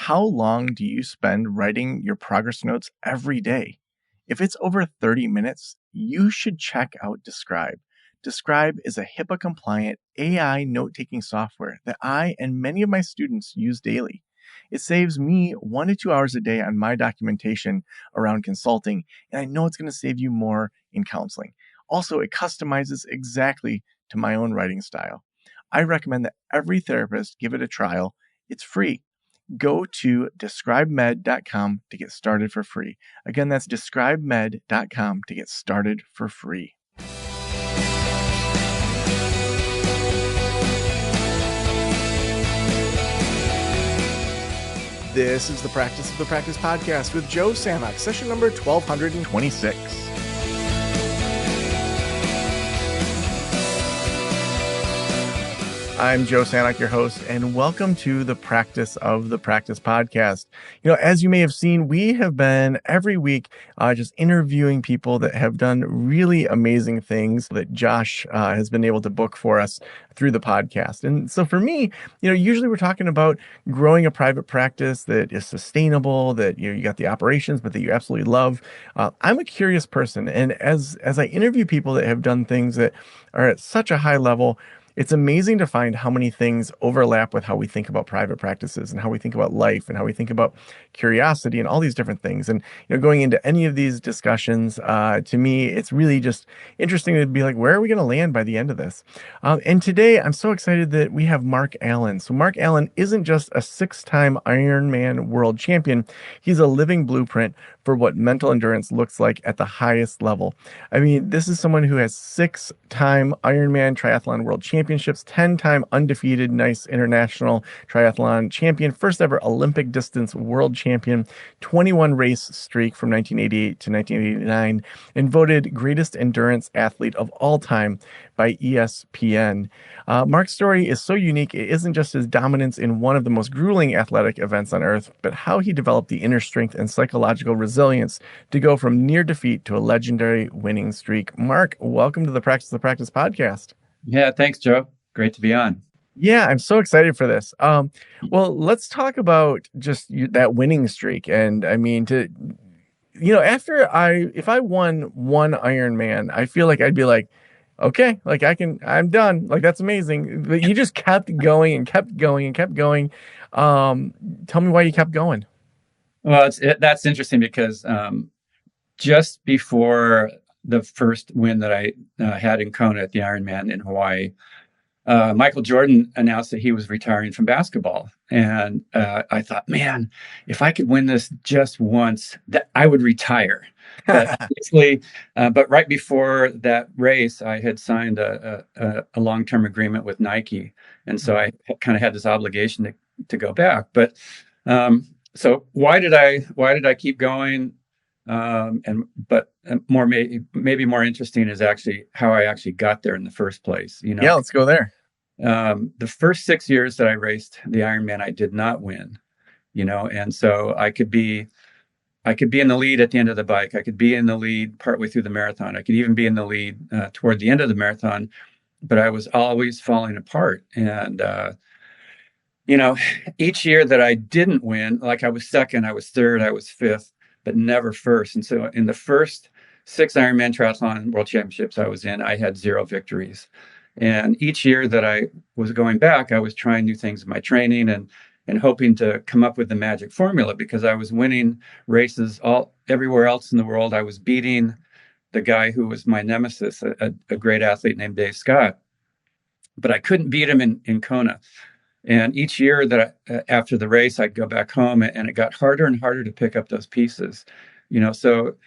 How long do you spend writing your progress notes every day? If it's over 30 minutes, you should check out Describe. Describe is a HIPAA compliant AI note taking software that I and many of my students use daily. It saves me 1 to 2 hours a day on my documentation around consulting, and I know it's going to save you more in counseling. Also, it customizes exactly to my own writing style. I recommend that every therapist give it a trial. It's free. Go to describemed.com to get started for free. Again, that's describemed.com to get started for free. This is the Practice of the Practice podcast with Joe Sanok, session number 1226. I'm Joe Sanok, your host, and welcome to the Practice of the Practice podcast. As you may have seen, we have been every week just interviewing people that have done really amazing things that Josh has been able to book for us through the podcast. And so for me, usually we're talking about growing a private practice that is sustainable, that you got the operations, but that you absolutely love. I'm a curious person, and as I interview people that have done things that are at such a high level, it's amazing to find how many things overlap with how we think about private practices and how we think about life and how we think about curiosity and all these different things. And, going into any of these discussions, to me, it's really just interesting to be like, where are we going to land by the end of this? And today I'm so excited that we have Mark Allen. So Mark Allen isn't just a 6-time Ironman world champion. He's a living blueprint for what mental endurance looks like at the highest level. I mean, this is someone who has 6-time Ironman triathlon world championships, 10-time undefeated NICE international triathlon champion, first ever Olympic distance world champion, 21 race streak from 1988 to 1989, and voted greatest endurance athlete of all time by ESPN. Mark's story is so unique. It isn't just his dominance in one of the most grueling athletic events on earth, but how he developed the inner strength and psychological resilience to go from near defeat to a legendary winning streak. Mark, welcome to the Practice of the Practice podcast. Yeah, thanks, Joe. Great to be on. Yeah, I'm so excited for this. Well, let's talk about just that winning streak. And I mean, if I won one Ironman, I feel like I'd be like, okay, like I'm done. Like, that's amazing. But you just kept going and kept going and kept going. Tell me why you kept going. Well, that's interesting because just before the first win that I had in Kona at the Ironman in Hawaii, Michael Jordan announced that he was retiring from basketball. And I thought, man, if I could win this just once, that I would retire. But right before that race, I had signed a long-term agreement with Nike. And so I kind of had this obligation to go back. But so why did I keep going? Maybe more interesting is actually how I actually got there in the first place. Yeah, let's go there. The first 6 years that I raced the Ironman, I did not win. And so I could be in the lead at the end of the bike. I could be in the lead partway through the marathon. I could even be in the lead toward the end of the marathon, but I was always falling apart. And each year that I didn't win, like I was second, I was third, I was fifth, but never first. And so in the first 6 Ironman triathlon world championships I was in, I had 0 victories. And each year that I was going back, I was trying new things in my training and hoping to come up with the magic formula, because I was winning races everywhere else in the world. I was beating the guy who was my nemesis, a great athlete named Dave Scott, but I couldn't beat him in Kona. And each year after the race, I'd go back home, and it got harder and harder to pick up those pieces. So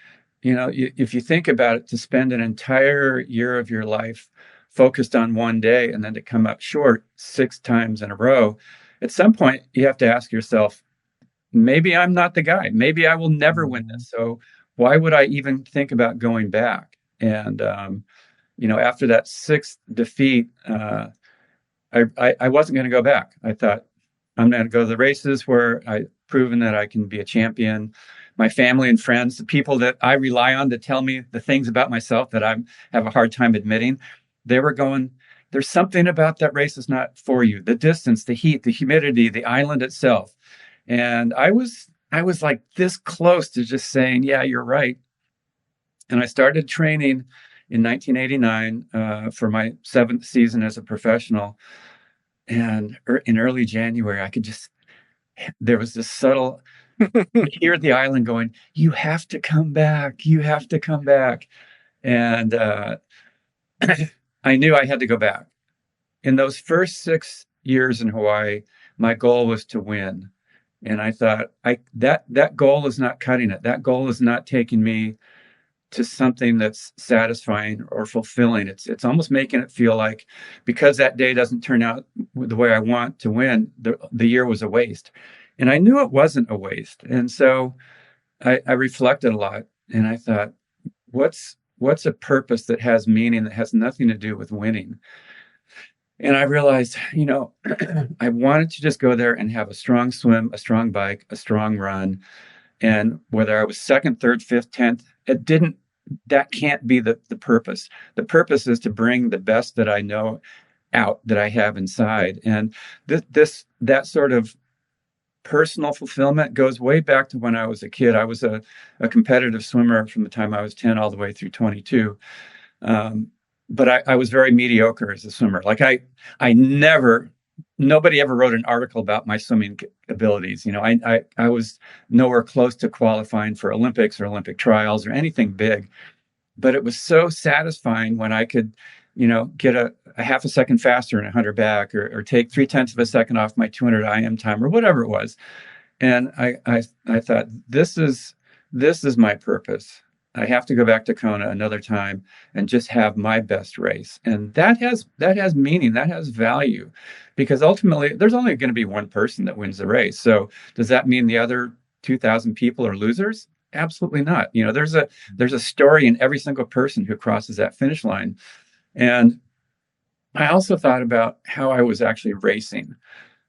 if you think about it, to spend an entire year of your life focused on one day and then to come up short 6 times in a row, at some point you have to ask yourself, maybe I'm not the guy. Maybe I will never win this. So why would I even think about going back? And after that 6th defeat, I wasn't going to go back. I thought, I'm going to go to the races where I've proven that I can be a champion. My family and friends, the people that I rely on to tell me the things about myself that I have a hard time admitting, they were going, there's something about that race is not for you. The distance, the heat, the humidity, the island itself. And I was like this close to just saying, yeah, you're right. And I started training in 1989 for my seventh season as a professional. And in early January, there was this subtle, I hear the island going, you have to come back. You have to come back. And I knew I had to go back. In those first 6 years in Hawaii, my goal was to win. And I thought, that goal is not cutting it. That goal is not taking me to something that's satisfying or fulfilling. It's almost making it feel like, because that day doesn't turn out the way I want to win, the year was a waste. And I knew it wasn't a waste. And so I reflected a lot, and I thought, what's a purpose that has meaning, that has nothing to do with winning? And I realized, I wanted to just go there and have a strong swim, a strong bike, a strong run. And whether I was second, third, fifth, 10th, that can't be the purpose. The purpose is to bring the best that I know out, that I have inside. And that sort of personal fulfillment goes way back to when I was a kid. I was a competitive swimmer from the time I was 10 all the way through 22. But I was very mediocre as a swimmer. Like nobody ever wrote an article about my swimming abilities. I was nowhere close to qualifying for Olympics or Olympic trials or anything big, but it was so satisfying when I could, get a half a second faster in a 100 back, or take 3/10 of a second off my 200 IM time, or whatever it was. And I thought, this is my purpose. I have to go back to Kona another time and just have my best race. And that has meaning, that has value, because ultimately there's only going to be one person that wins the race. So does that mean the other 2,000 people are losers? Absolutely not. There's a story in every single person who crosses that finish line. And I also thought about how I was actually racing.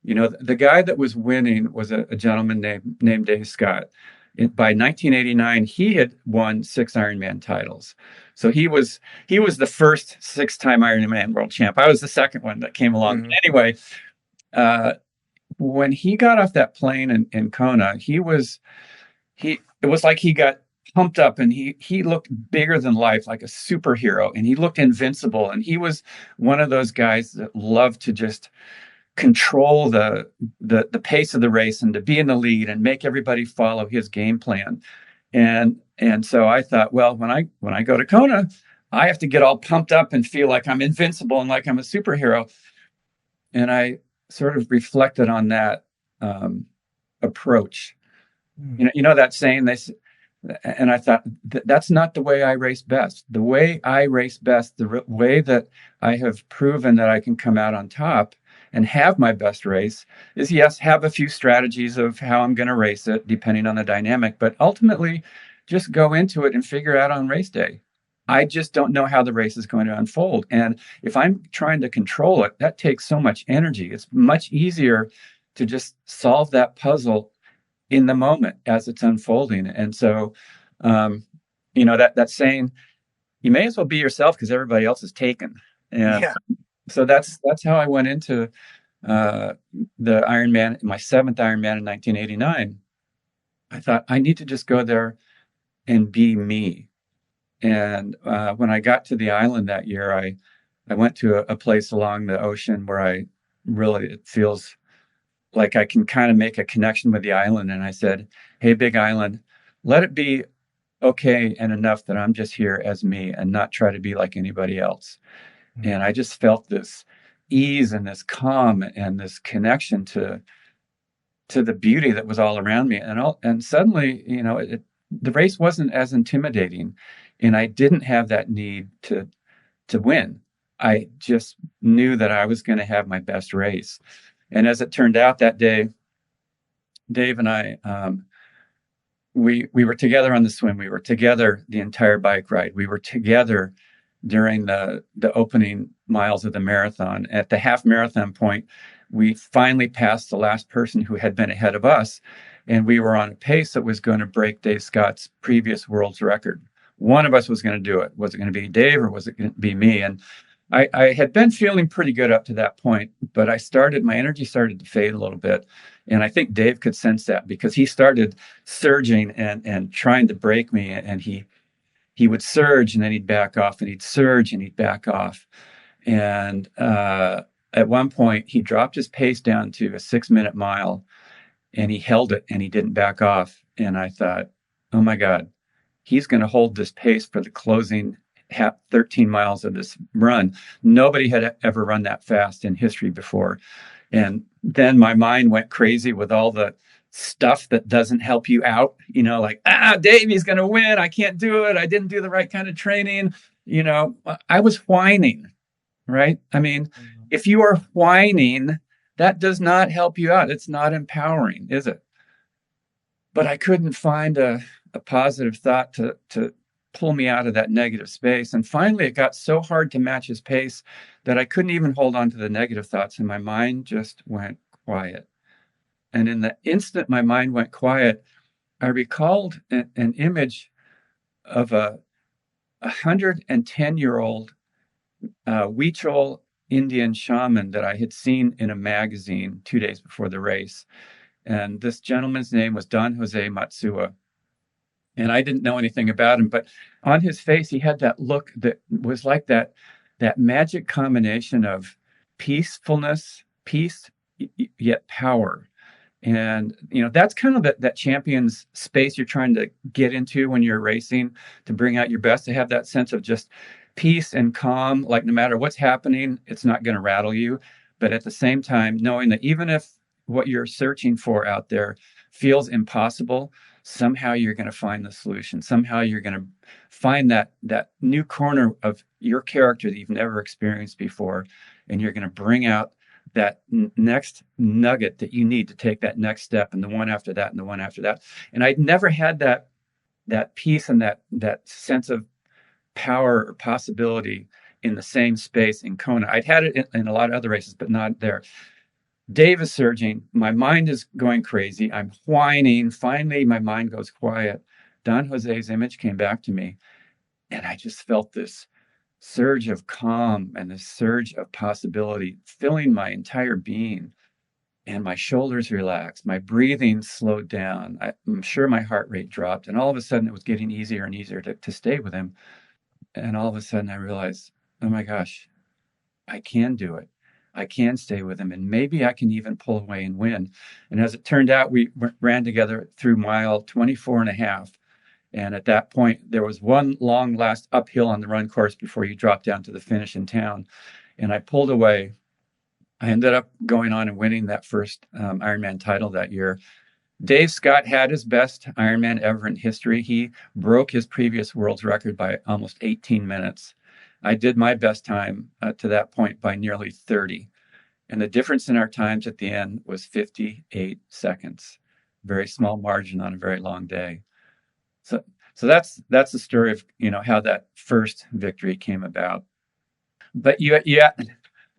The guy that was winning was a gentleman named Dave Scott. By 1989, he had won 6 Ironman titles. So he was the first 6-time Ironman world champ. I was the second one that came along. Mm-hmm. Anyway, when he got off that plane in Kona, it was like he got pumped up, and he looked bigger than life, like a superhero, and he looked invincible. And he was one of those guys that loved to just control the pace of the race, and to be in the lead and make everybody follow his game plan. And so I thought, well, when I go to Kona, I have to get all pumped up and feel like I'm invincible and like I'm a superhero. And I sort of reflected on that approach. That saying, and I thought, that's not the way I race best. The way I race best, the way that I have proven that I can come out on top and have my best race, is, yes, have a few strategies of how I'm going to race it, depending on the dynamic, but ultimately just go into it and figure out on race day. I just don't know how the race is going to unfold. And if I'm trying to control it, that takes so much energy. It's much easier to just solve that puzzle in the moment as it's unfolding. And so, that saying, you may as well be yourself because everybody else is taken. And yeah. So that's how I went into the Ironman, my 7th Ironman in 1989. I thought, I need to just go there and be me. And when I got to the island that year, I went to a place along the ocean where it feels like I can kind of make a connection with the island. And I said, hey, big island, let it be okay and enough that I'm just here as me and not try to be like anybody else. Mm-hmm. And I just felt this ease and this calm and this connection to the beauty that was all around me. And suddenly, the race wasn't as intimidating, and I didn't have that need to win. I just knew that I was going to have my best race. And as it turned out that day, Dave and I, we were together on the swim. We were together the entire bike ride. We were together during the opening miles of the marathon. At the half marathon point, we finally passed the last person who had been ahead of us, and we were on a pace that was going to break Dave Scott's previous world's record. One of us was going to do it. Was it going to be Dave or was it going to be me? And I had been feeling pretty good up to that point, but my energy started to fade a little bit. And I think Dave could sense that because he started surging and trying to break me. And he would surge and then he'd back off and he'd surge and he'd back off. And at one point, he dropped his pace down to a 6 minute mile and he held it and he didn't back off. And I thought, oh my God, he's going to hold this pace for the closing 13 miles of this run. Nobody had ever run that fast in history before. And then my mind went crazy with all the stuff that doesn't help you out, like, Davey's going to win. I can't do it. I didn't do the right kind of training. I was whining, right? I mean, if you are whining, that does not help you out. It's not empowering, is it? But I couldn't find a positive thought to pull me out of that negative space. And finally, it got so hard to match his pace that I couldn't even hold on to the negative thoughts. And my mind just went quiet. And in the instant my mind went quiet, I recalled an image of a 110-year-old Huichol Indian shaman that I had seen in a magazine 2 days before the race. And this gentleman's name was Don Jose Matsua. And I didn't know anything about him, but on his face, he had that look that was like that magic combination of peacefulness, peace, yet power. And, that's kind of that champion's space you're trying to get into when you're racing to bring out your best, to have that sense of just peace and calm, like no matter what's happening, it's not going to rattle you. But at the same time, knowing that even if what you're searching for out there feels impossible, somehow you're going to find the solution. Somehow you're going to find that new corner of your character that you've never experienced before. And you're going to bring out that next nugget that you need to take that next step, and the one after that, and the one after that. And I'd never had that peace and that sense of power or possibility in the same space in Kona. I'd had it in a lot of other races, but not there. Dave is surging. My mind is going crazy. I'm whining. Finally, my mind goes quiet. Don Jose's image came back to me, and I just felt this surge of calm and this surge of possibility filling my entire being. And my shoulders relaxed. My breathing slowed down. I'm sure my heart rate dropped. And all of a sudden, it was getting easier and easier to stay with him. And all of a sudden, I realized, oh my gosh, I can do it. I can stay with him, and maybe I can even pull away and win. And as it turned out, we ran together through mile 24 and a half. And at that point, there was one long last uphill on the run course before you drop down to the finish in town. And I pulled away. I ended up going on and winning that first Ironman title that year. Dave Scott had his best Ironman ever in history. He broke his previous world's record by almost 18 minutes. I did my best time to that point by nearly 30. And the difference in our times at the end was 58 seconds. Very small margin on a very long day. So that's the story of how that first victory came about. But yeah,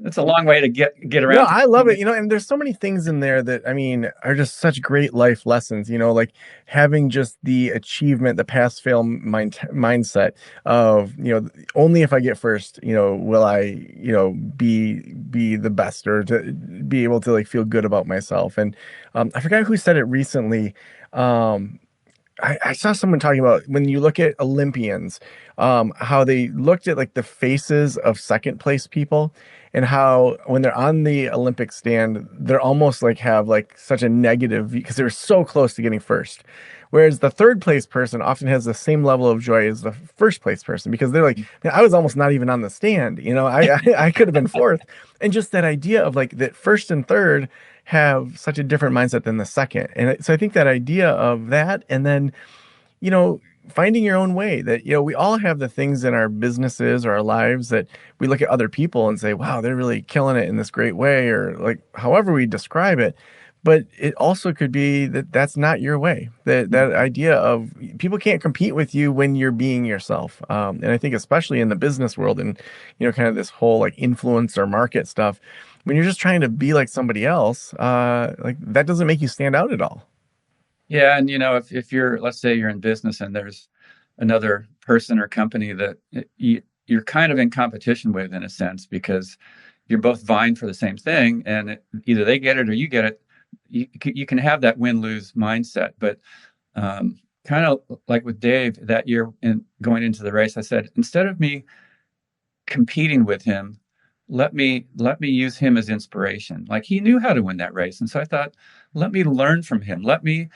that's a long way to get No, around. I love it. And there's so many things in there that, I mean, are just such great life lessons, like having just the achievement, the pass fail mindset of, only if I get first, will I, be the best, or to be able to like feel good about myself. And I forgot who said it recently. I saw someone talking about when you look at Olympians, how they looked at like the faces of second place people, and how when they're on the Olympic stand, they're almost like have like such a negative because they're so close to getting first. Whereas the third place person often has the same level of joy as the first place person, because they're like, "Man, I was almost not even on the stand. I could have been fourth." And just that idea of like that first and third have such a different mindset than the second. And so I think that idea of that, and then, you know, finding your own way, that, we all have the things in our businesses or our lives that we look at other people and say, wow, they're really killing it in this great way, or like however we describe it. But it also could be that that's not your way. That idea of people can't compete with you when you're being yourself. And I think especially in the business world, and, kind of this whole like influence or market stuff, when you're just trying to be like somebody else, like that doesn't make you stand out at all. Yeah, and if you're, let's say you're in business and there's another person or company that you're kind of in competition with, in a sense, because you're both vying for the same thing, and either they get it or you get it. You can have that win-lose mindset, but kind of like with Dave that year in going into the race, I said, instead of me competing with him, let me use him as inspiration. Like, he knew how to win that race, and so I thought, let me learn from him. Let me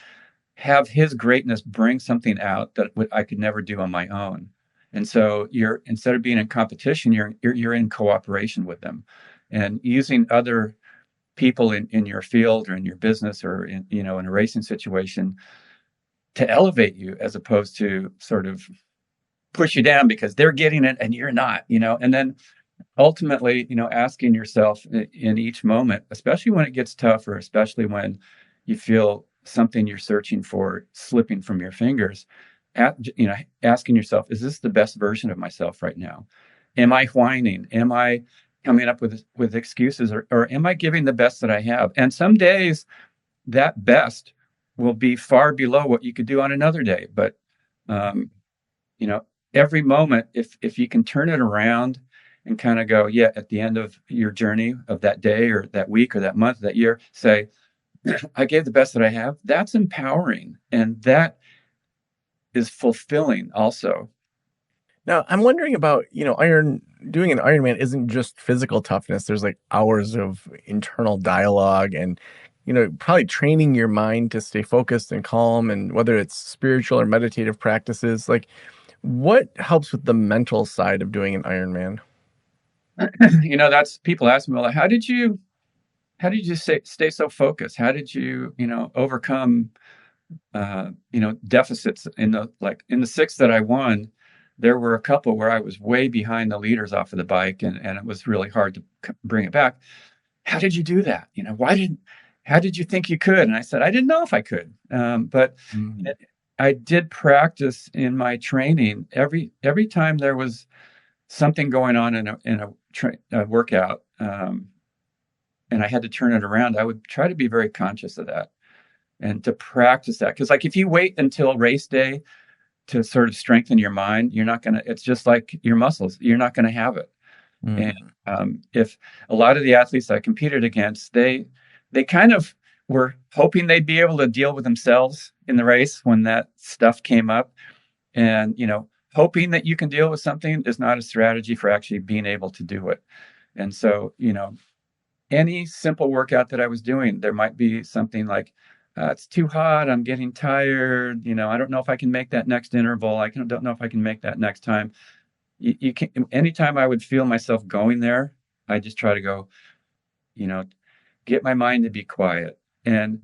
have his greatness bring something out that I could never do on my own. And so you're, instead of being in competition, you're in cooperation with them, and using other people in your field or in your business or in, in a racing situation to elevate you, as opposed to sort of push you down because they're getting it and you're not, and then ultimately, asking yourself in each moment, especially when it gets tough, or especially when you feel something you're searching for slipping from your fingers, asking yourself, is this the best version of myself right now? Am I whining? Am I coming up with excuses, or am I giving the best that I have? And some days that best will be far below what you could do on another day. But um, you know, every moment, if you can turn it around and kind of go, yeah, at the end of your journey of that day or that week or that month, that year, say, I gave the best that I have. That's empowering, and that is fulfilling also. Now, I'm wondering about, doing an Ironman isn't just physical toughness. There's like hours of internal dialogue and, probably training your mind to stay focused and calm, and whether it's spiritual or meditative practices. Like, what helps with the mental side of doing an Ironman? That's, people ask me, well, how did you stay so focused? How did you, overcome deficits in the six that I won? There were a couple where I was way behind the leaders off of the bike, and it was really hard to bring it back. How did you do that? How did you think you could? And I said, I didn't know if I could. But Mm. I did practice in my training. Every time there was something going on in a workout, and I had to turn it around, I would try to be very conscious of that and to practice that. Because, like, if you wait until race day to sort of strengthen your mind, you're not gonna. It's just like your muscles; you're not gonna have it. And Mm. if a lot of the athletes I competed against, they kind of were hoping they'd be able to deal with themselves in the race when that stuff came up, and hoping that you can deal with something is not a strategy for actually being able to do it. And so, any simple workout that I was doing, there might be something like, it's too hot, I'm getting tired, I don't know if I can make that next interval, don't know if I can make that next time. You can, anytime I would feel myself going there, I just try to go, you know, get my mind to be quiet. And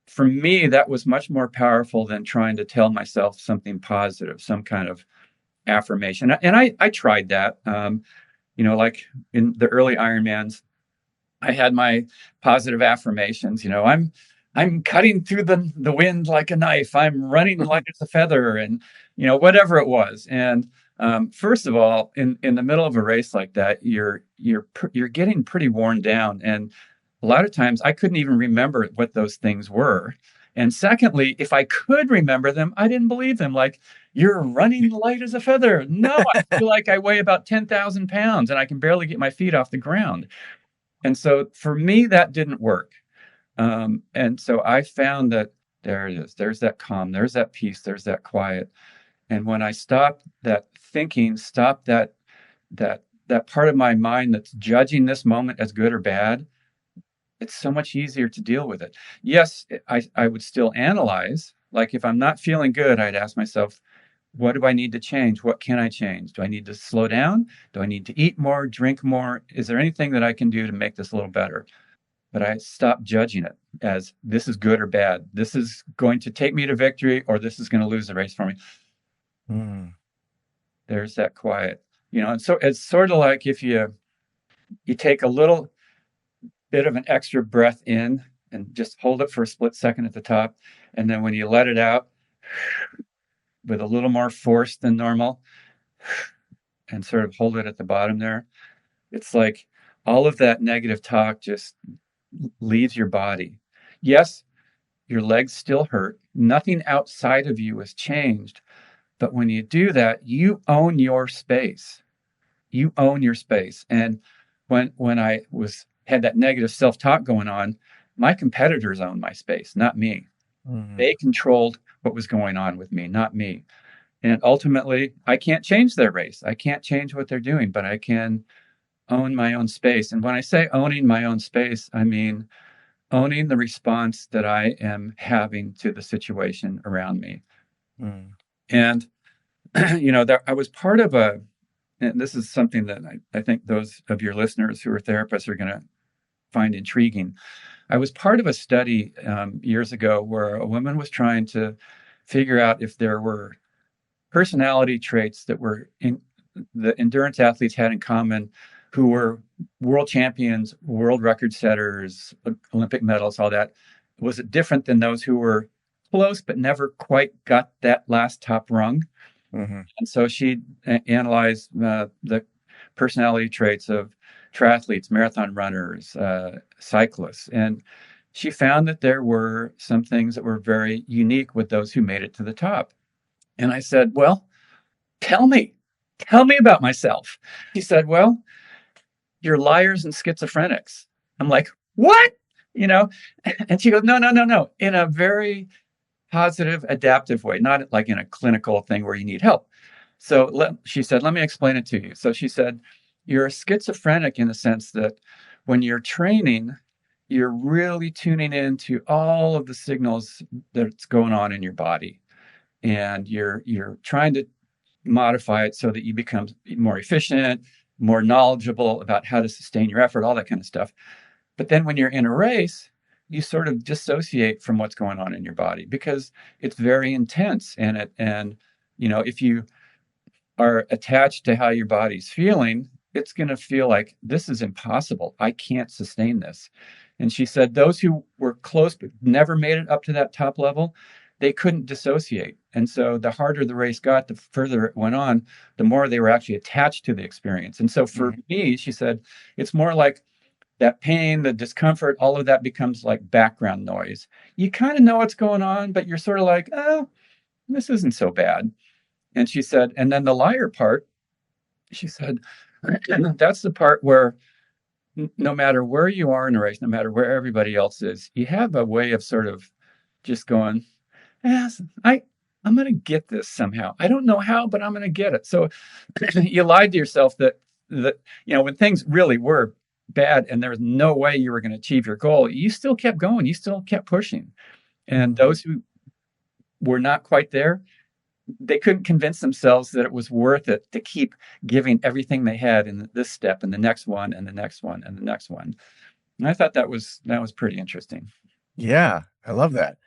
for me, that was much more powerful than trying to tell myself something positive, some kind of affirmation. And I tried that. Like in the early Ironmans, I had my positive affirmations. I'm cutting through the wind like a knife. I'm running light as a feather, and whatever it was. And first of all, in the middle of a race like that, you're getting pretty worn down, and a lot of times I couldn't even remember what those things were. And secondly, if I could remember them, I didn't believe them. Like, you're running light as a feather. No, I feel like I weigh about 10,000 pounds and I can barely get my feet off the ground. And so for me, that didn't work. And so I found that there it is. There's that calm. There's that peace. There's that quiet. And when I stop that thinking, stop that part of my mind that's judging this moment as good or bad, it's so much easier to deal with it. Yes, I would still analyze. Like, if I'm not feeling good, I'd ask myself, what do I need to change? What can I change? Do I need to slow down? Do I need to eat more, drink more? Is there anything that I can do to make this a little better? But I stopped judging it as this is good or bad. This is going to take me to victory, or this is going to lose the race for me. Mm. There's that quiet, and so it's sort of like if you take a little bit of an extra breath in and just hold it for a split second at the top, and then when you let it out with a little more force than normal, and sort of hold it at the bottom there, it's like all of that negative talk just leaves your body. Yes, your legs still hurt. Nothing outside of you has changed. But when you do that, you own your space. You own your space. And when I was had that negative self-talk going on, my competitors owned my space, not me. Mhm. They controlled what was going on with me, not me. And ultimately, I can't change their race. I can't change what they're doing, but I can own my own space. And when I say owning my own space, I mean owning the response that I am having to the situation around me. Mm. And, I was part of and this is something that I think those of your listeners who are therapists are going to find intriguing. I was part of a study years ago where a woman was trying to figure out if there were personality traits that were in the endurance athletes had in common who were world champions, world record setters, Olympic medals, all that. Was it different than those who were close but never quite got that last top rung? Mhm. And so she analyzed the personality traits of triathletes, marathon runners, cyclists, and she found that there were some things that were very unique with those who made it to the top. And I said, well, tell me, tell me about myself. He said, well, you're liars and schizophrenics. I'm like, what? You know? And she goes, no, no, no, no, in a very positive, adaptive way, not like in a clinical thing where you need help. So she said, let me explain it to you. So she said, you're a schizophrenic in the sense that when you're training, you're really tuning into all of the signals that's going on in your body. And you're trying to modify it so that you become more efficient, more knowledgeable about how to sustain your effort, all that kind of stuff. But then when you're in a race, you sort of dissociate from what's going on in your body because it's very intense. If you are attached to how your body's feeling, it's going to feel like this is impossible. I can't sustain this. And she said those who were close but never made it up to that top level, they couldn't dissociate. And so the harder the race got, the further it went on, the more they were actually attached to the experience. And so for Mhm. me, she said, it's more like that pain, the discomfort, all of that becomes like background noise. You kind of know what's going on, but you're sort of like, oh, this isn't so bad. And she said, and then the liar part, she said, that's the part where no matter where you are in a race, no matter where everybody else is, you have a way of sort of just going, yes, I'm going to get this somehow. I don't know how, but I'm going to get it. So you lied to yourself that when things really were bad and there was no way you were going to achieve your goal, you still kept going. You still kept pushing. And Mhm. those who were not quite there, they couldn't convince themselves that it was worth it to keep giving everything they had in this step and the next one and the next one and the next one. And I thought that was pretty interesting. Yeah, I love that.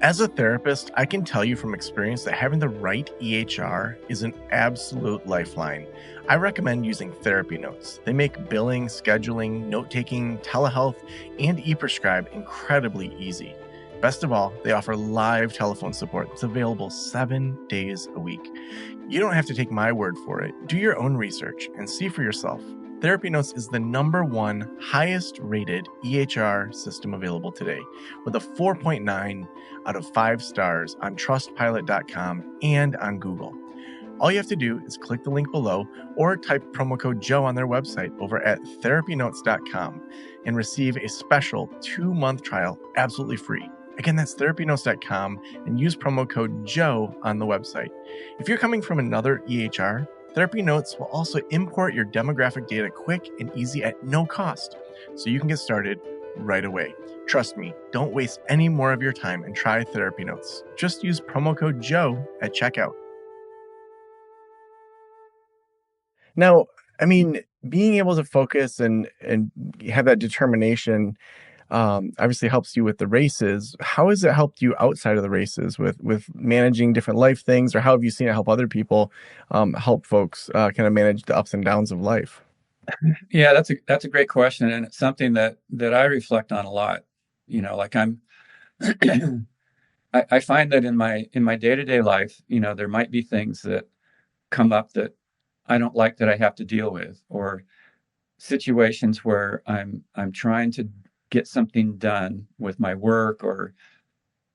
As a therapist, I can tell you from experience that having the right EHR is an absolute lifeline. I recommend using therapy notes. They make billing, scheduling, note taking, telehealth, and e prescribe incredibly easy. Best of all, they offer live telephone support that's available 7 days a week. You don't have to take my word for it. Do your own research and see for yourself. Therapy Notes is the #1 highest rated EHR system available today, with a 4.9 out of 5 stars on trustpilot.com and on Google. All you have to do is click the link below or type promo code Joe on their website over at therapynotes.com and receive a special 2-month trial absolutely free. Again, that's therapynotes.com and use promo code Joe on the website. If you're coming from another EHR, Therapy Notes will also import your demographic data quick and easy at no cost, so you can get started right away. Trust me, don't waste any more of your time and try Therapy Notes. Just use promo code Joe at checkout. Now, I mean, being able to focus and have that determination obviously helps you with the races. How has it helped you outside of the races with managing different life things, or how have you seen it help other people help folks kind of manage the ups and downs of life? Yeah, that's a great question, and it's something that I reflect on a lot. Like I find that in my day-to-day life, there might be things that come up that I don't like that I have to deal with, or situations where I'm trying to get something done with my work or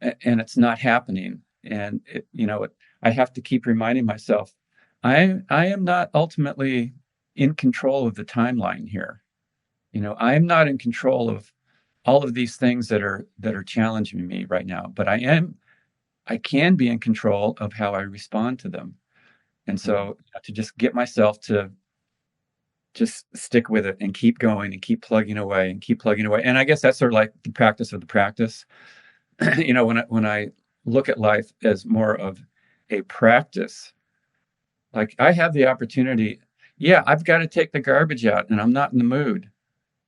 and it's not happening. And I have to keep reminding myself, I am not ultimately in control of the timeline here. I am not in control of all of these things that are challenging me right now, but I can be in control of how I respond to them. And Mhm. so to just get myself to just stick with it and keep going and keep plugging away and keep plugging away. And I guess that's sort of like the practice of the practice. When I look at life as more of a practice, like I have the opportunity, yeah, I've got to take the garbage out and I'm not in the mood.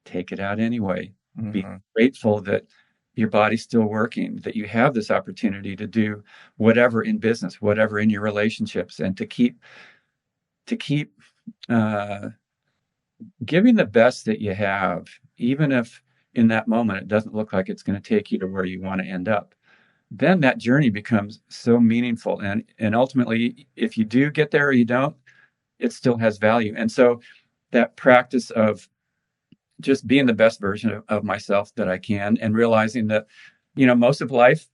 Take it out anyway. Be Mhm. grateful that your body's still working, that you have this opportunity to do whatever in business, whatever in your relationships, and to keep uh, giving the best that you have, even if in that moment it doesn't look like it's going to take you to where you want to end up. Then that journey becomes so meaningful, and ultimately, if you do get there or you don't, it still has value. And so that practice of just being the best version of myself that I can, and realizing that most of life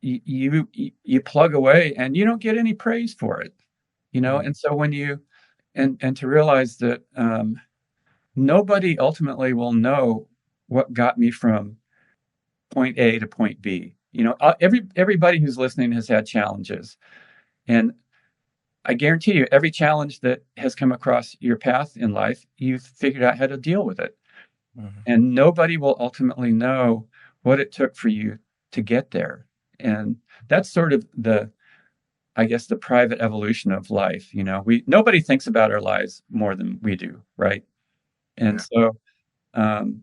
you plug away and you don't get any praise for it. Mhm. And so when you and to realize that nobody ultimately will know what got me from point A to point B. Everybody who's listening has had challenges, and I guarantee you, every challenge that has come across your path in life, you've figured out how to deal with it. Mhm. And nobody will ultimately know what it took for you to get there. And that's sort of I guess, the private evolution of life. Nobody thinks about our lives more than we do, right? And Yeah. so,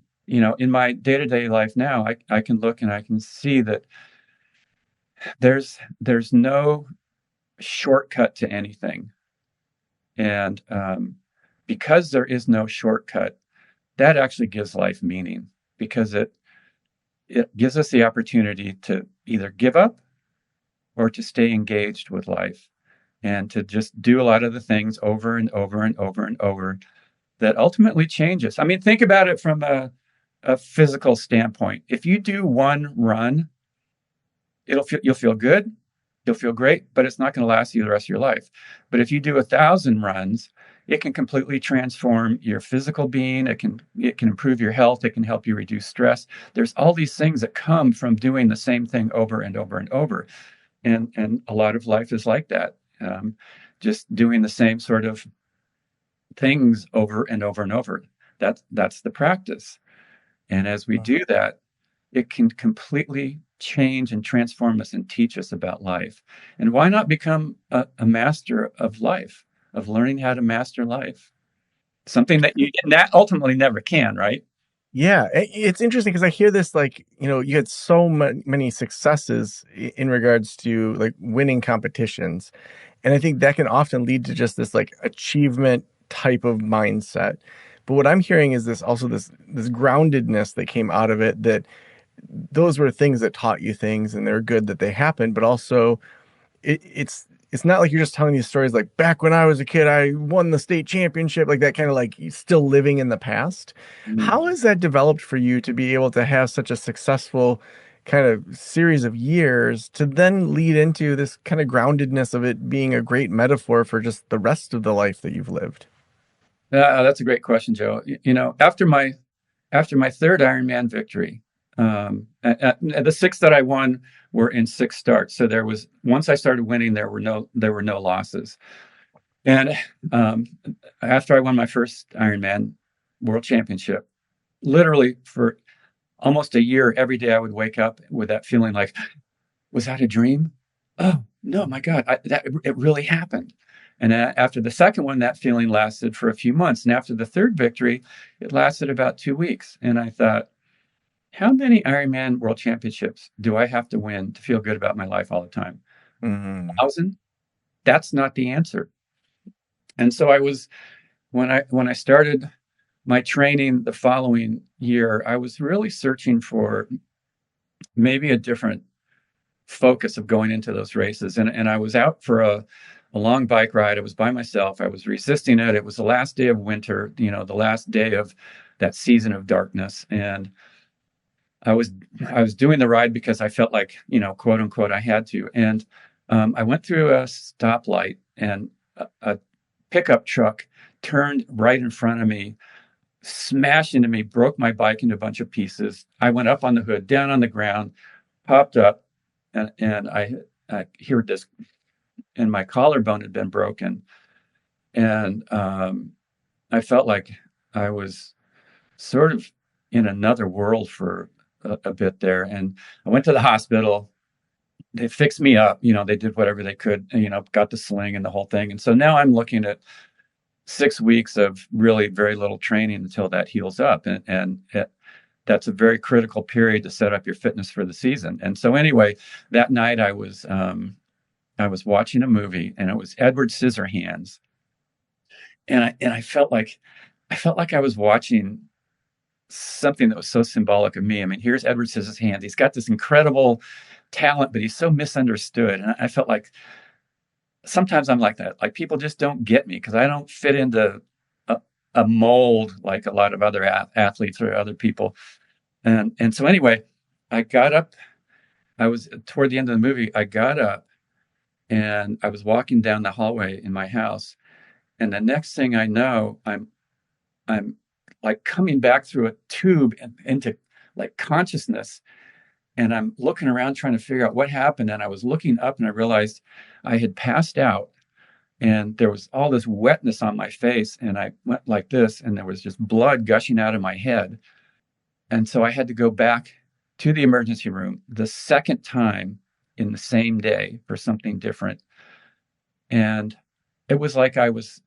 in my day-to-day life now, I can look and I can see that there's no shortcut to anything. And because there is no shortcut, that actually gives life meaning, because it gives us the opportunity to either give up or to stay engaged with life, and to just do a lot of the things over and over and over and over that ultimately change us. I mean, think about it from a physical standpoint. If you do one run, you'll feel good, you'll feel great, but it's not going to last you the rest of your life. But if you do 1,000 runs, it can completely transform your physical being. It can improve your health. It can help you reduce stress. There's all these things that come from doing the same thing over and over and over. And a lot of life is like that. Just doing the same sort of things over and over and over. That's the practice. And as we do that, it can completely change and transform us and teach us about life. And why not become a master of life, of learning how to master life? Something that you ultimately never can, right? Yeah, it's interesting because I hear this like, you had so many successes in regards to like winning competitions. And I think that can often lead to just this like achievement type of mindset. But what I'm hearing is this groundedness that came out of it, that those were things that taught you things and they're good that they happened, but also it's not like you're just telling these stories like back when I was a kid, I won the state championship, like that kind of like still living in the past. Mm. How has that developed for you to be able to have such a successful kind of series of years to then lead into this kind of groundedness of it being a great metaphor for just the rest of the life that you've lived? That's a great question, Joe. After my third Ironman victory, the six that I won were in six starts. So there was once I started winning, there were no losses. And after I won my first Ironman World Championship, literally for almost a year, every day I would wake up with that feeling like, was that a dream? Oh no, my God, it really happened. And after the second one, that feeling lasted for a few months. And after the third victory, it lasted about 2 weeks. And I thought, how many Ironman World Championships do I have to win to feel good about my life all the time? Hmm. 1,000? That's not the answer. And so I was when I started my training the following year, I was really searching for maybe a different focus of going into those races. And I was out for a long bike ride. I was by myself. I was resisting it. It was the last day of winter, the last day of that season of darkness. And I was I was doing the ride because I felt like, quote unquote, I had to. And I went through a stoplight, and a pickup truck turned right in front of me, smashed into me, broke my bike into a bunch of pieces. I went up on the hood, down on the ground, popped up, and I heard this, and my collarbone had been broken. And I felt like I was sort of in another world for a bit there. And I went to the hospital. They fixed me up. They did whatever they could, got the sling and the whole thing. And so now I'm looking at 6 weeks of really very little training until that heals up. That's a very critical period to set up your fitness for the season. And so anyway, that night I was watching a movie, and it was Edward Scissorhands. And I felt like I was watching something that was so symbolic of me. I mean, here's Edward Scissorhands. He's got this incredible talent, but he's so misunderstood. And I felt like sometimes I'm like that. Like, people just don't get me because I don't fit into a mold like a lot of other athletes or other people. And so anyway, I got up. I was toward the end of the movie. I got up and I was walking down the hallway in my house. And the next thing I know, I'm like coming back through a tube into like consciousness. And I'm looking around trying to figure out what happened. And I was looking up and I realized I had passed out, and there was all this wetness on my face. And I went like this, and there was just blood gushing out of my head. And so I had to go back to the emergency room the second time in the same day for something different. And it was like I was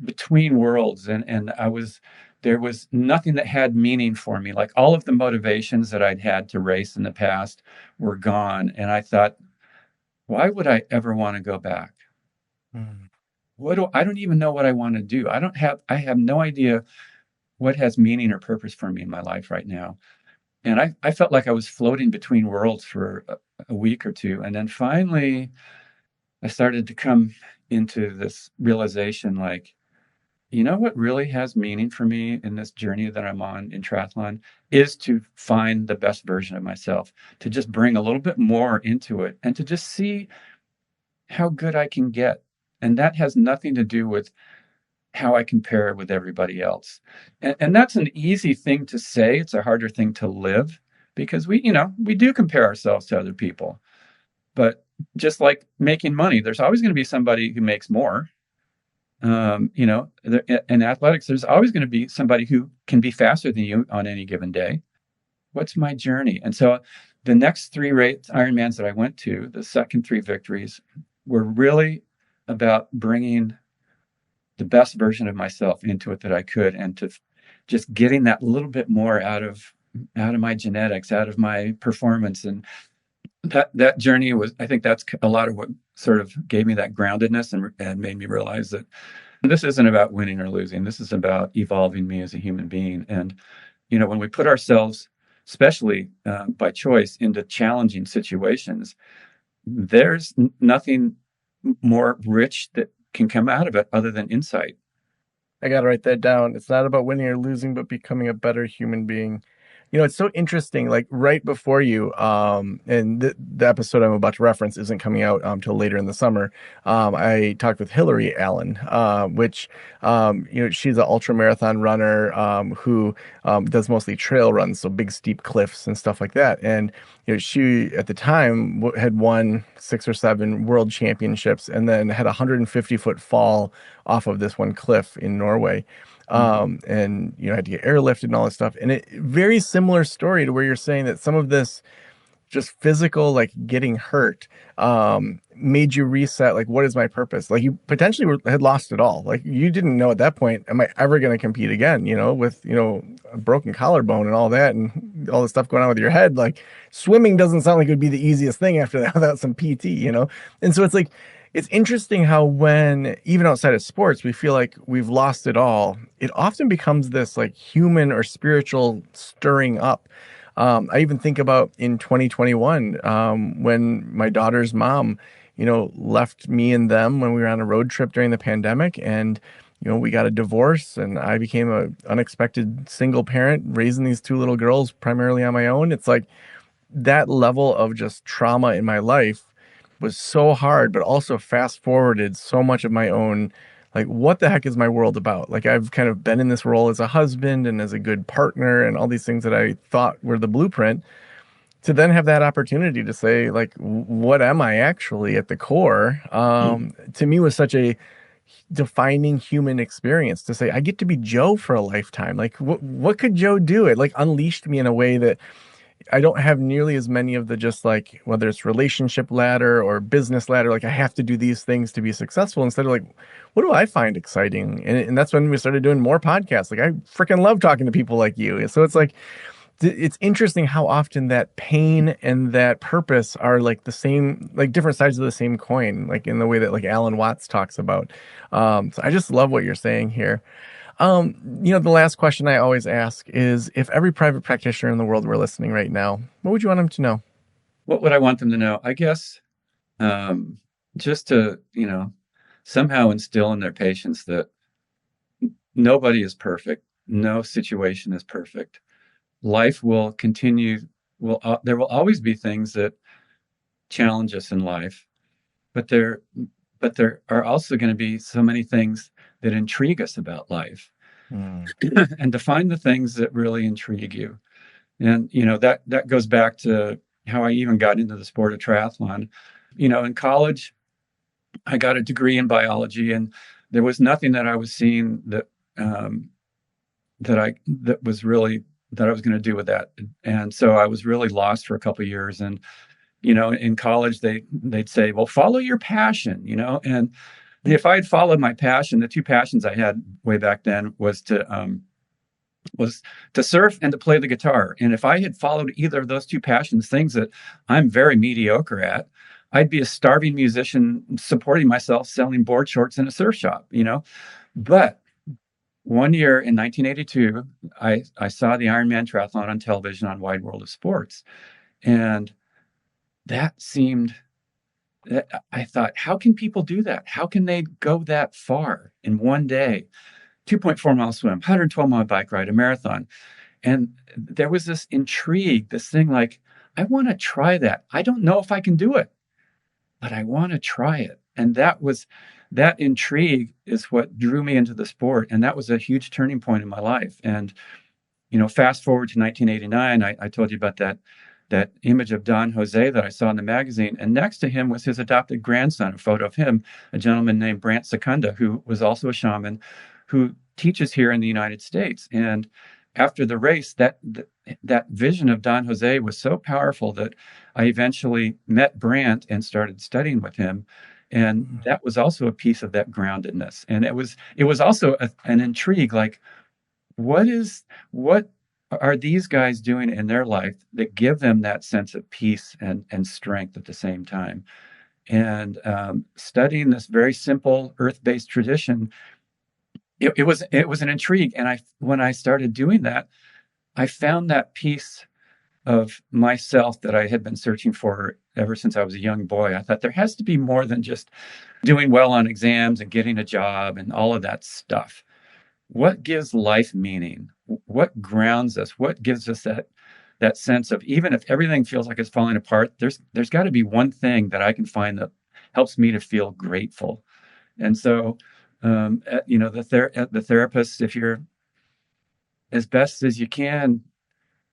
between worlds, and there was nothing that had meaning for me. Like, all of the motivations that I'd had to race in the past were gone. And I thought, why would I ever want to go back? Mm. I don't even know what I want to do. I have no idea what has meaning or purpose for me in my life right now. And I felt like I was floating between worlds for a week or two. And then finally, I started to come into this realization, like, what really has meaning for me in this journey that I'm on in triathlon is to find the best version of myself, to just bring a little bit more into it, and to just see how good I can get. And that has nothing to do with how I compare with everybody else. And that's an easy thing to say. It's a harder thing to live, because we do compare ourselves to other people. But just like making money, there's always going to be somebody who makes more. In athletics, there's always going to be somebody who can be faster than you on any given day. What's my journey? And so the next three Ironmans that I went to, the second three victories, were really about bringing the best version of myself into it that I could, and to just getting that little bit more out of my genetics, out of my performance. And that journey was, I think that's a lot of what sort of gave me that groundedness, and made me realize that this isn't about winning or losing. This is about evolving me as a human being. And, when we put ourselves, especially by choice, into challenging situations, there's nothing more rich that can come out of it other than insight. I got to write that down. It's not about winning or losing, but becoming a better human being. It's so interesting. Like, right before you, and the episode I'm about to reference isn't coming out till later in the summer. I talked with Hillary Allen, which, she's an ultra marathon runner who does mostly trail runs, so big steep cliffs and stuff like that. And she at the time had won 6 or 7 world championships, and then had a 150-foot fall off of this one cliff in Norway. And had to get airlifted and all this stuff. And it very similar story to where you're saying that some of this just physical, like getting hurt, made you reset, like, what is my purpose? Like, you potentially had lost it all. Like, you didn't know at that point, am I ever going to compete again, with a broken collarbone and all that, and all the stuff going on with your head. Like, swimming doesn't sound like it would be the easiest thing after that without some PT. And so it's like, it's interesting how, when even outside of sports we feel like we've lost it all, it often becomes this like human or spiritual stirring up. I even think about in 2021, when my daughter's mom, left me and them when we were on a road trip during the pandemic. And, we got a divorce and I became a unexpected single parent raising these two little girls primarily on my own. It's like that level of just trauma in my life was so hard, but also fast forwarded so much of my own, like, what the heck is my world about? Like, I've kind of been in this role as a husband and as a good partner and all these things that I thought were the blueprint, to then have that opportunity to say, like, what am I actually at the core? To me was such a defining human experience to say, I get to be Joe for a lifetime. Like, what could Joe do? It like unleashed me in a way that I don't have nearly as many of the, just like, whether it's relationship ladder or business ladder, like I have to do these things to be successful, instead of like, what do I find exciting? And that's when we started doing more podcasts. Like, I freaking love talking to people like you. So it's like, it's interesting how often that pain and that purpose are like the same, like different sides of the same coin, like in the way that like Alan Watts talks about. So I just love what you're saying here. The last question I always ask is, if every private practitioner in the world were listening right now, what would you want them to know? What would I want them to know? I guess just to, somehow instill in their patients that nobody is perfect. No situation is perfect. Life will continue. There will always be things that challenge us in life, but there are also going to be so many things that intrigue us about life. Mm, And to find the things that really intrigue you. And that goes back to how I even got into the sport of triathlon. In college, I got a degree in biology, and there was nothing that I was seeing um, that was really that I was going to do with that. And so I was really lost for a couple of years. And in college, they'd say, "Well, follow your passion," and if I had followed my passion, the two passions I had way back then was to surf and to play the guitar. And if I had followed either of those two passions, things that I'm very mediocre at, I'd be a starving musician supporting myself selling board shorts in a surf shop. But one year in 1982, I saw the Ironman triathlon on television on Wide World of Sports. And that seemed, I thought, how can people do that? How can they go that far in one day? 2.4-mile swim, 112-mile bike ride, a marathon. And there was this intrigue, this thing like, I want to try that. I don't know if I can do it, but I want to try it. And that intrigue is what drew me into the sport. And that was a huge turning point in my life. And, fast forward to 1989, I told you about that image of Don Jose that I saw in the magazine. And next to him was his adopted grandson, a photo of him, a gentleman named Brant Secunda, who was also a shaman, who teaches here in the United States. And after the race, that vision of Don Jose was so powerful that I eventually met Brant and started studying with him. And mm, that was also a piece of that groundedness. And it was also an intrigue, like, what are these guys doing in their life that give them that sense of peace and strength at the same time? And studying this very simple earth-based tradition, it was an intrigue. And when I started doing that, I found that piece of myself that I had been searching for ever since I was a young boy. I thought there has to be more than just doing well on exams and getting a job and all of that stuff. What gives life meaning? What grounds us? What gives us that sense of, even if everything feels like it's falling apart, there's got to be one thing that I can find that helps me to feel grateful. And so, the therapist, if you're as best as you can,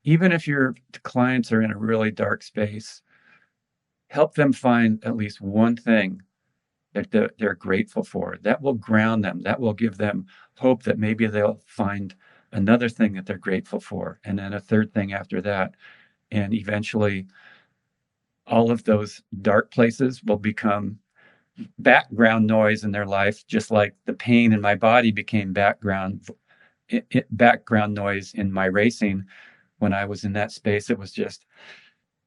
even if your clients are in a really dark space, help them find at least one thing that they're grateful for. That will ground them. That will give them hope that maybe they'll find another thing that they're grateful for, and then a third thing after that. And eventually, all of those dark places will become background noise in their life, just like the pain in my body became background noise in my racing. When I was in that space, it was just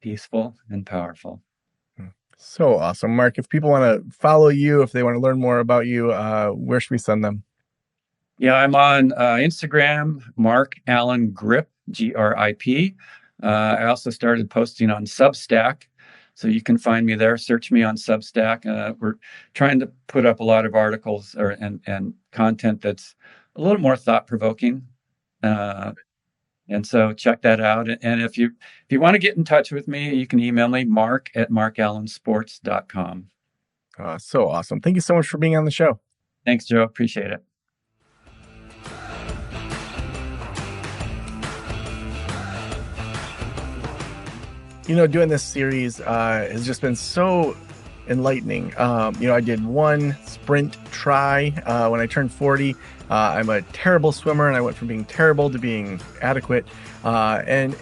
peaceful and powerful. mm. So awesome. Mark, if people want to follow you, if they want to learn more about you, where should we send them? Yeah, I'm on Instagram, Mark Allen Grip, GRIP. I also started posting on Substack. So you can find me there. Search me on Substack. We're trying to put up a lot of articles and content that's a little more thought provoking. And so check that out. And if you want to get in touch with me, you can email me, mark@markallensports.com. So awesome. Thank you so much for being on the show. Thanks, Joe. Appreciate it. Doing this series has just been so enlightening. I did one sprint try when I turned 40. I'm a terrible swimmer, and I went from being terrible to being adequate. And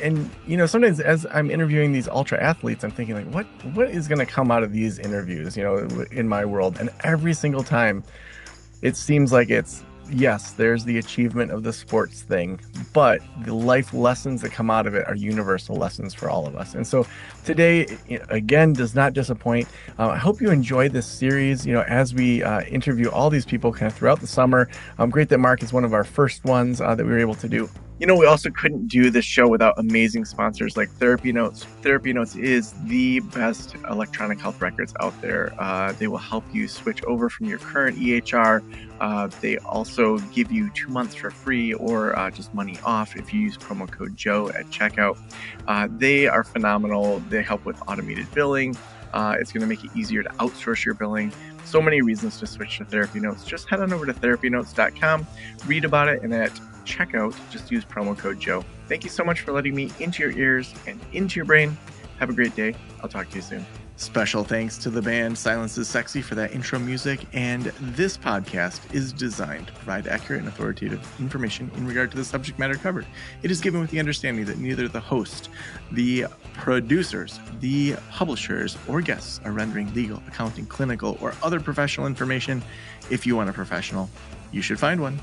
sometimes as I'm interviewing these ultra athletes, I'm thinking like, what is going to come out of these interviews, in my world? And every single time it seems like yes, there's the achievement of the sports thing, but the life lessons that come out of it are universal lessons for all of us. And so today, again, does not disappoint. I hope you enjoy this series, as we interview all these people kind of throughout the summer. Great that Mark is one of our first ones that we were able to do. We also couldn't do this show without amazing sponsors like Therapy Notes. Therapy Notes is the best electronic health records out there. They will help you switch over from your current EHR. They also give you 2 months for free or just money off if you use promo code Joe at checkout. They are phenomenal. They help with automated billing. It's going to make it easier to outsource your billing. So many reasons to switch to Therapy Notes. Just head on over to therapynotes.com, read about it, and at checkout, just use promo code Joe. Thank you so much for letting me into your ears and into your brain. Have a great day. I'll talk to you soon. Special thanks to the band Silence is Sexy for that intro music, and this podcast is designed to provide accurate and authoritative information in regard to the subject matter covered. It is given with the understanding that neither the host, the producers, the publishers, or guests are rendering legal, accounting, clinical, or other professional information. If you want a professional, you should find one.